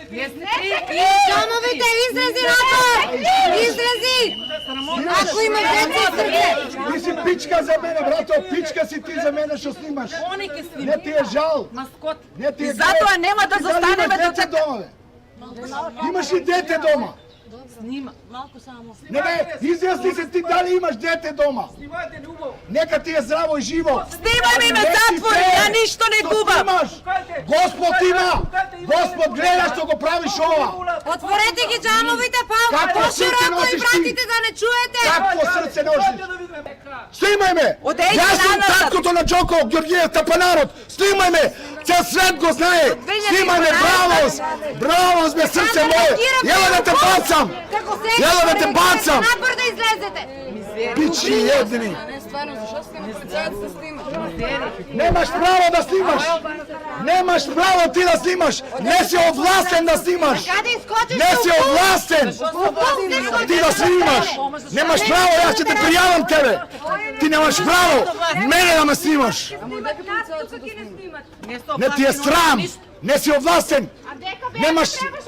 Джамовите, изрази Рато! Изрази! Ако има деца, Ти си пичка за мене, брато, пичка си ти за мене, што снимаш. Не ти е жал. Не ти е грев. Затоа нема да застанеме до дете дома, бе. Имаш и дете дома. Снима. Не бе, изјасни се ти дали имаш дете дома. Нека ти е здраво и живо. Снимај ме затвори, ја ништо не губам. Господ има. Господ гледа што го правиш ова. отворете ги джамовите, Какво срце по-широко и носиш ти? вратите да не чуете! Какво срце носиш? Снимај ме! Одејте Јас сум назад. таткото на Джоко Ѓорѓиев Тапанарот. Снимај ме! Цел свет го знае. Снимај ме, бравос! Бравос бе срце мое. Јела да те бацам. Како Јела да те бацам. Напор да излезете! Пичи едни. Стварно, зашо сте на полицајец да снима? Немаш право да снимаш. Немаш право ти да снимаш. Не си овластен да снимаш. Каде искочиш? Не си овластен. Ти да снимаш. Немаш право, јас ќе те пријавам тебе. Ти немаш право мене да ме снимаш. Не ти е срам. Не си овластен.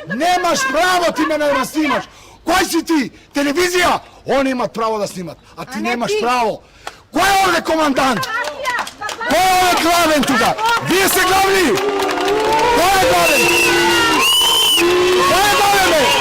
Немаш право ти мене да ме снимаш. Кој си ти? Телевизија? Они имат право да снимат, а ти немаш право. Кој е овде командант? Кој е главен тука? Вие се главни? Кој е главен? Кој е главен, бе?